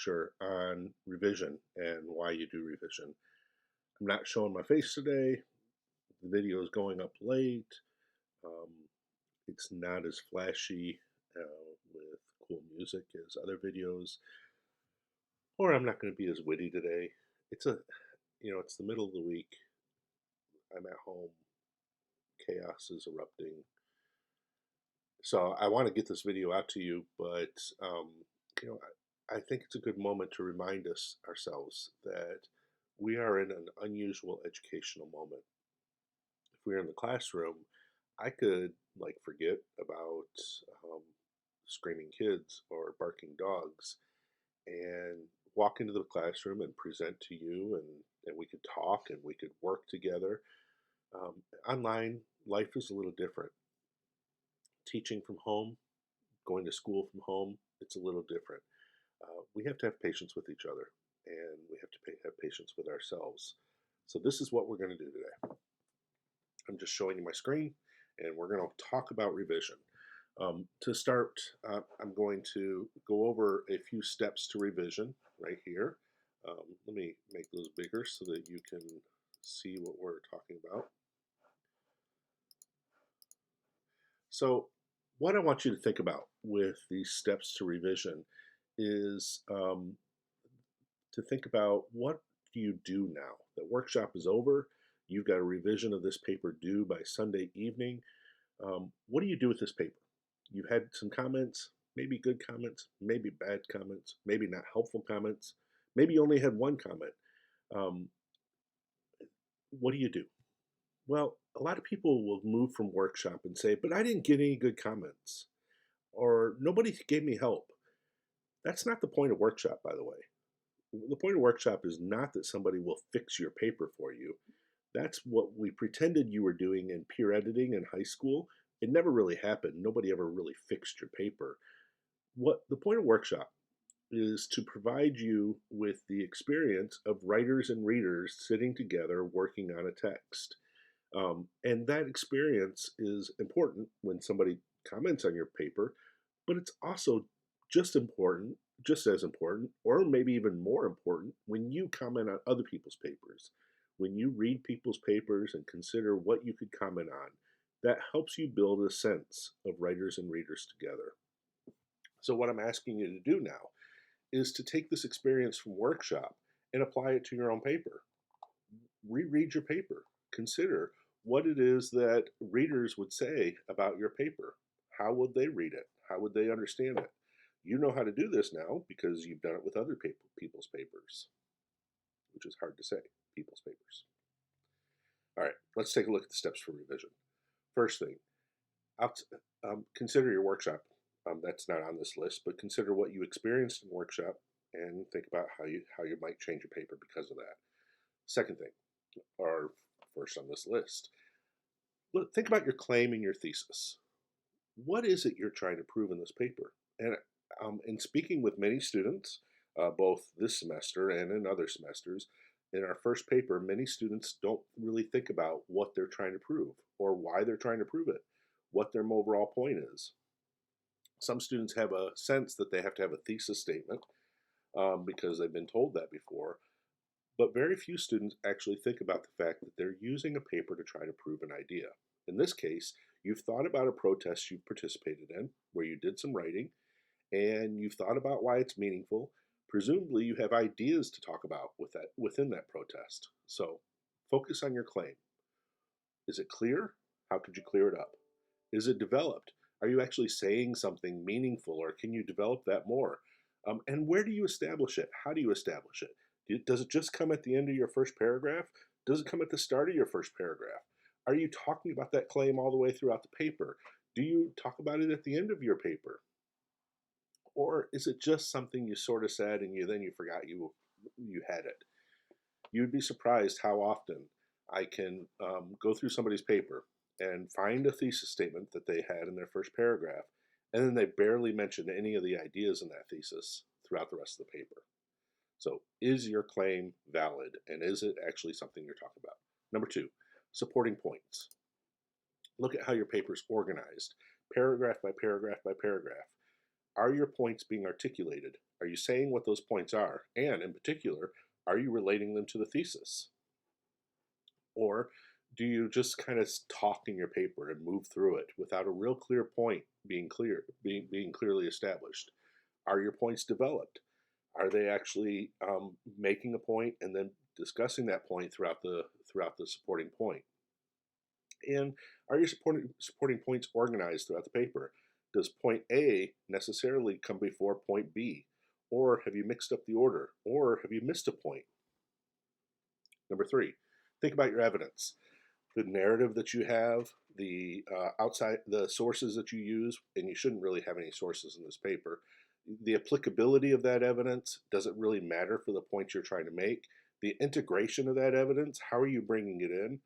lecture on revision and why you do revision. I'm not showing my face today. The video is going up late. Um, it's not as flashy with cool music as other videos, or I'm not going to be as witty today. It's the middle of the week. I'm at home. Chaos is erupting. So I want to get this video out to you, but I think it's a good moment to remind ourselves that we are in an unusual educational moment. If we were in the classroom, I could forget about um, screaming kids or barking dogs and walk into the classroom and present to you, and we could talk and we could work together. Online, life is a little different. Teaching from home, going to school from home, it's a little different. We have to have patience with each other, and we have to have patience with ourselves. So this is what we're going to do today. I'm just showing you my screen, and we're going to talk about revision. To start, I'm going to go over a few steps to revision right here. Let me make those bigger so that you can see what we're talking about. So what I want you to think about with these steps to revision is to think about, what do you do now? The workshop is over. You've got a revision of this paper due by Sunday evening. What do you do with this paper? You've had some comments, maybe good comments, maybe bad comments, maybe not helpful comments. Maybe you only had one comment. Um, what do you do? Well, a lot of people will move from workshop and say, but I didn't get any good comments, or nobody gave me help. That's not the point of workshop, by the way. The point of workshop is not that somebody will fix your paper for you. That's what we pretended you were doing in peer editing in high school. It never really happened. Nobody ever really fixed your paper. What the point of workshop is to provide you with the experience of writers and readers sitting together working on a text. And that experience is important when somebody comments on your paper, but it's also just as important, or maybe even more important, when you comment on other people's papers. When you read people's papers and consider what you could comment on, that helps you build a sense of writers and readers together. So, what I'm asking you to do now is to take this experience from workshop and apply it to your own paper. Reread your paper. Consider what it is that readers would say about your paper. How would they read it? How would they understand it? You know how to do this now because you've done it with other people's papers, which is hard to say, people's papers. All right, let's take a look at the steps for revision. First thing, consider your workshop. That's not on this list, but consider what you experienced in workshop and think about how you might change your paper because of that. Second thing, or first on this list, think about your claim and your thesis. What is it you're trying to prove in this paper? And in speaking with many students, both this semester and in other semesters, in our first paper, many students don't really think about what they're trying to prove or why they're trying to prove it, what their overall point is. Some students have a sense that they have to have a thesis statement because they've been told that before, but very few students actually think about the fact that they're using a paper to try to prove an idea. In this case, you've thought about a protest you've participated in where you did some writing, and you've thought about why it's meaningful. Presumably, you have ideas to talk about within that protest. So focus on your claim. Is it clear? How could you clear it up? Is it developed? Are you actually saying something meaningful, or can you develop that more? And where do you establish it? How do you establish it? Does it just come at the end of your first paragraph? Does it come at the start of your first paragraph? Are you talking about that claim all the way throughout the paper? Do you talk about it at the end of your paper? Or is it just something you sort of said and then you forgot you had it? You'd be surprised how often I can go through somebody's paper and find a thesis statement that they had in their first paragraph, and then they barely mention any of the ideas in that thesis throughout the rest of the paper. So is your claim valid, and is it actually something you're talking about? Number two, supporting points. Look at how your paper is organized, paragraph by paragraph by paragraph. Are your points being articulated? Are you saying what those points are? And in particular, are you relating them to the thesis? Or do you just kind of talk in your paper and move through it without a real clear point being clearly established? Are your points developed? Are they actually making a point and then discussing that point throughout the supporting point? And are your supporting points organized throughout the paper? Does point A necessarily come before point B? Or have you mixed up the order? Or have you missed a point? Number three, think about your evidence. The narrative that you have, the sources that you use, and you shouldn't really have any sources in this paper. The applicability of that evidence, does it really matter for the point you're trying to make? The integration of that evidence, how are you bringing it in?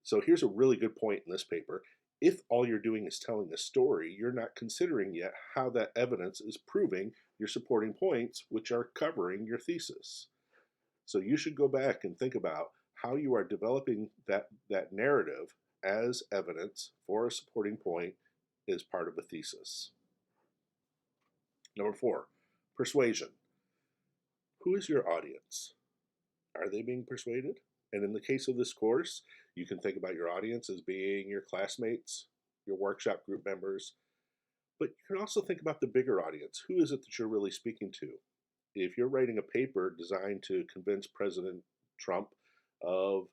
So here's a really good point in this paper. If all you're doing is telling a story, you're not considering yet how that evidence is proving your supporting points, which are covering your thesis. So you should go back and think about how you are developing that narrative as evidence for a supporting point as part of a thesis. Number four, persuasion. Who is your audience? Are they being persuaded? And in the case of this course, you can think about your audience as being your classmates, your workshop group members, but you can also think about the bigger audience. Who is it that you're really speaking to? If you're writing a paper designed to convince President Trump of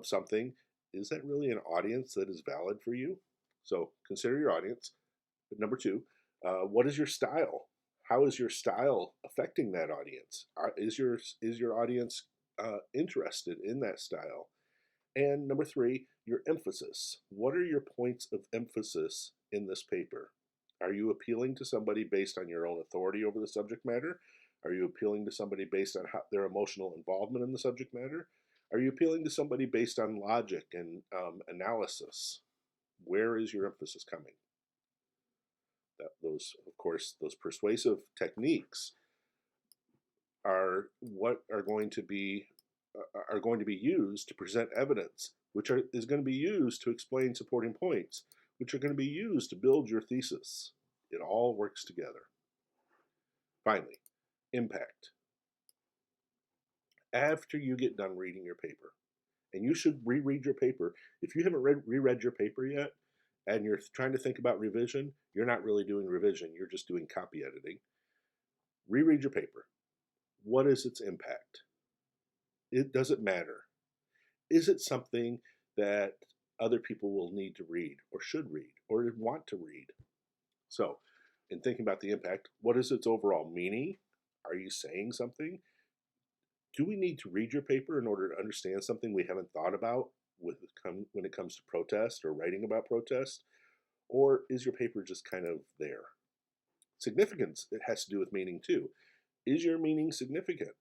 something, is that really an audience that is valid for you? So consider your audience. But number two, what is your style? How is your style affecting that audience? Is your audience interested in that style? And number three, your emphasis. What are your points of emphasis in this paper? Are you appealing to somebody based on your own authority over the subject matter? Are you appealing to somebody based on their emotional involvement in the subject matter? Are you appealing to somebody based on logic and analysis? Where is your emphasis coming? Of course, those persuasive techniques are what are going to be used to present evidence, is going to be used to explain supporting points, which are going to be used to build your thesis. It all works together. Finally, impact. After you get done reading your paper, and you should reread your paper. If you haven't reread your paper yet, and you're trying to think about revision, you're not really doing revision, you're just doing copy editing. Reread your paper. What is its impact? Does it matter? Is it something that other people will need to read or should read or want to read? So, in thinking about the impact, what is its overall meaning? Are you saying something? Do we need to read your paper in order to understand something we haven't thought about when it comes to protest or writing about protest? Or is your paper just kind of there? Significance, it has to do with meaning too. Is your meaning significant?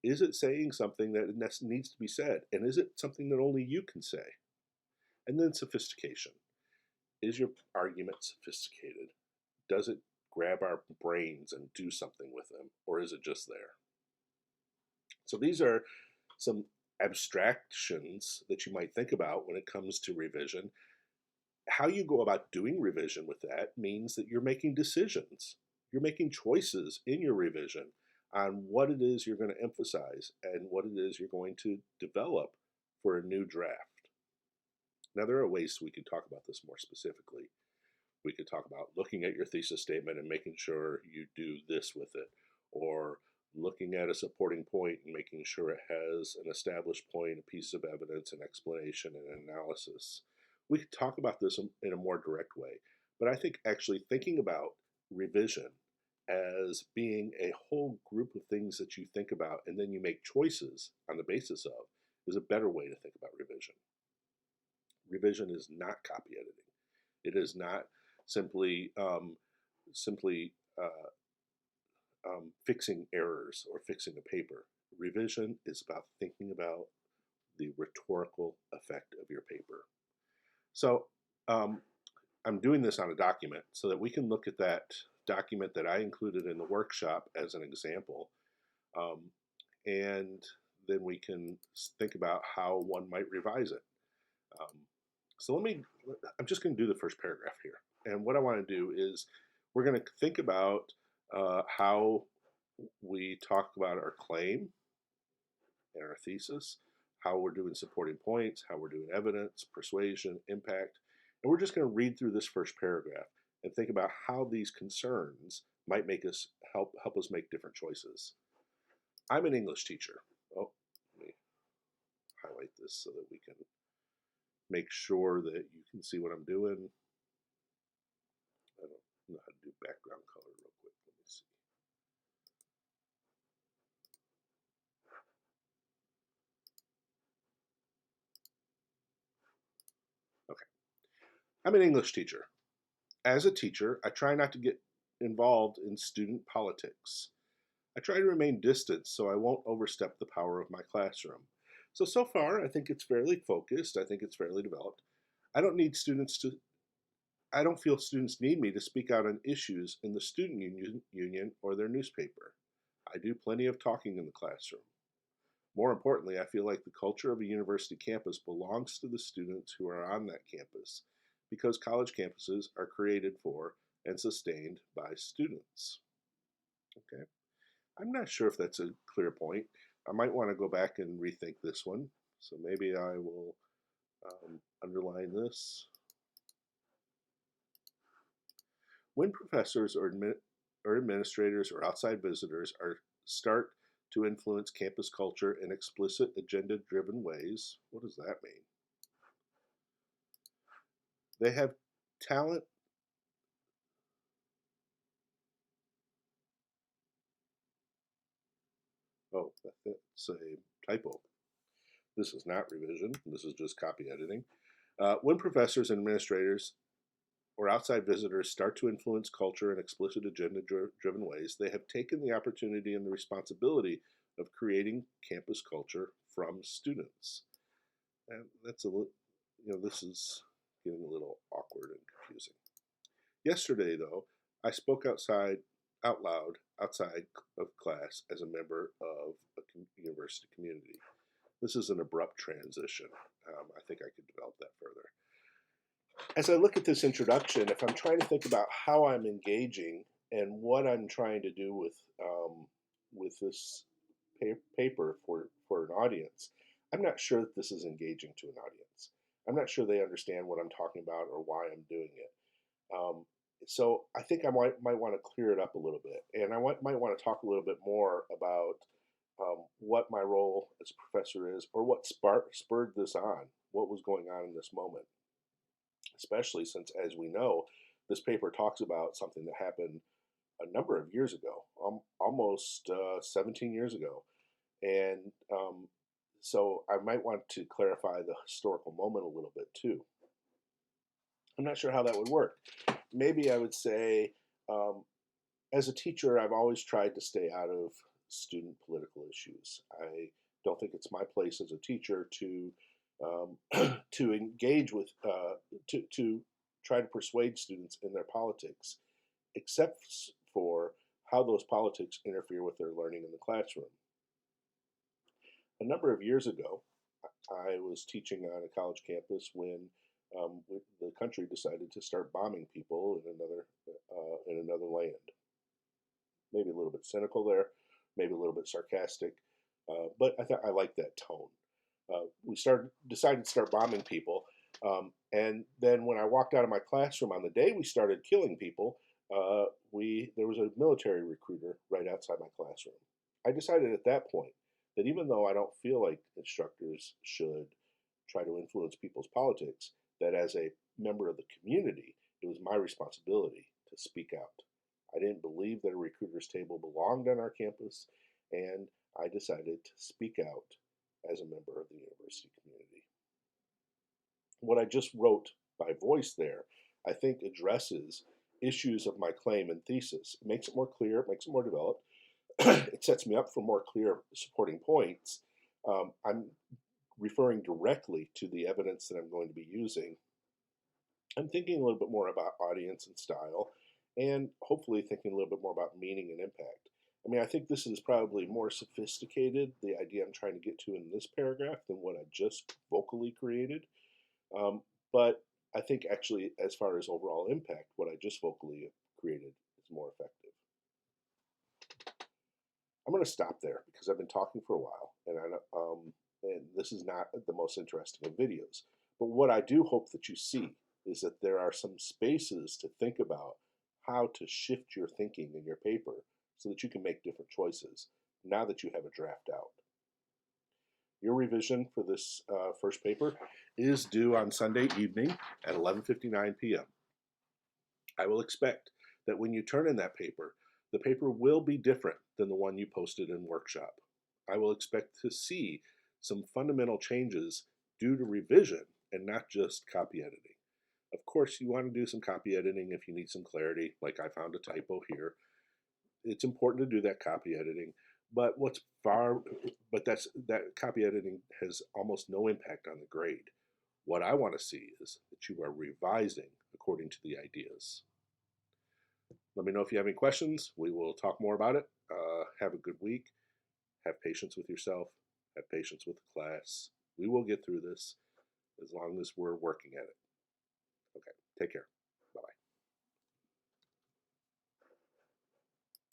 Is it saying something that needs to be said? And is it something that only you can say? And then sophistication. Is your argument sophisticated? Does it grab our brains and do something with them? Or is it just there? So these are some abstractions that you might think about when it comes to revision. How you go about doing revision with that means that you're making decisions. You're making choices in your revision on what it is you're going to emphasize and what it is you're going to develop for a new draft. Now, there are ways we could talk about this more specifically. We could talk about looking at your thesis statement and making sure you do this with it, or looking at a supporting point and making sure it has an established point, a piece of evidence, an explanation, and an analysis. We could talk about this in a more direct way, but I think actually thinking about revision as being a whole group of things that you think about and then you make choices on the basis of is a better way to think about revision. Revision is not copy editing. It is not simply fixing errors or fixing a paper. Revision is about thinking about the rhetorical effect of your paper. So I'm doing this on a document so that we can look at that document that I included in the workshop as an example. And then we can think about how one might revise it. So I'm just going to do the first paragraph here. And what I want to do is we're going to think about how we talk about our claim and our thesis, how we're doing supporting points, how we're doing evidence, persuasion, impact. And we're just going to read through this first paragraph and think about how these concerns might make us help us make different choices. I'm an English teacher. Oh, let me highlight this so that we can make sure that you can see what I'm doing. I don't know how to do background color real quick. Let me see. Okay. I'm an English teacher. As a teacher, I try not to get involved in student politics. I try to remain distant so I won't overstep the power of my classroom. So far, I think it's fairly focused. I think it's fairly developed. I don't need students to I don't feel students need me to speak out on issues in the student union or their newspaper. I do plenty of talking in the classroom. More importantly, I feel like the culture of a university campus belongs to the students who are on that campus because college campuses are created for and sustained by students. Okay. I'm not sure if that's a clear point. I might want to go back and rethink this one. So maybe I will underline this. When professors or administrators or outside visitors start to influence campus culture in explicit agenda driven ways, what does that mean? They have talent. Oh, that's a typo. This is not revision. This is just copy editing. When professors and administrators or outside visitors start to influence culture in explicit agenda driven ways, they have taken the opportunity and the responsibility of creating campus culture from students. And that's this is getting a little awkward and confusing. Yesterday, though, I spoke out loud, outside of class as a member of a university community. This is an abrupt transition. I think I could develop that further. As I look at this introduction, if I'm trying to think about how I'm engaging and what I'm trying to do with this paper for an audience, I'm not sure that this is engaging to an audience. I'm not sure they understand what I'm talking about or why I'm doing it. Um, so I think I might want to clear it up a little bit, and might want to talk a little bit more about what my role as a professor is, or what spurred this on, what was going on in this moment. Especially since, as we know, this paper talks about something that happened a number of years ago, almost 17 years ago, and so I might want to clarify the historical moment a little bit too. I'm not sure how that would work. Maybe I would say, um, as a teacher, I've always tried to stay out of student political issues. I don't think it's my place as a teacher to to engage with to try to persuade students in their politics, except for how those politics interfere with their learning in the classroom. A number of years ago, I was teaching on a college campus when the country decided to start bombing people in another land. Maybe a little bit cynical there, maybe a little bit sarcastic, but I thought I liked that tone. We decided to start bombing people, and then when I walked out of my classroom on the day we started killing people, we there was a military recruiter right outside my classroom. I decided at that point that even though I don't feel like instructors should try to influence people's politics, that as a member of the community, it was my responsibility to speak out. I didn't believe that a recruiter's table belonged on our campus, and I decided to speak out as a member of the university community. What I just wrote by voice there, I think addresses issues of my claim and thesis. It makes it more clear, it makes it more developed. It sets me up for more clear supporting points. I'm referring directly to the evidence that I'm going to be using. I'm thinking a little bit more about audience and style, and hopefully thinking a little bit more about meaning and impact. I mean, I think this is probably more sophisticated, the idea I'm trying to get to in this paragraph, than what I just vocally created. Um, but I think actually, as far as overall impact, what I just vocally created is more effective. I'm going to stop there because I've been talking for a while, and this is not the most interesting of videos. But what I do hope that you see is that there are some spaces to think about how to shift your thinking in your paper so that you can make different choices now that you have a draft out. Your revision for this first paper is due on Sunday evening at 11:59 p.m. I will expect that when you turn in that paper, the paper will be different than the one you posted in workshop. I will expect to see some fundamental changes due to revision and not just copy editing. Of course, you want to do some copy editing if you need some clarity, like I found a typo here. It's important to do that copy editing, but that copy editing has almost no impact on the grade. What I want to see is that you are revising according to the ideas. Let me know if you have any questions. We will talk more about it. Have a good week. Have patience with yourself. Have patience with the class. We will get through this as long as we're working at it. Okay, take care.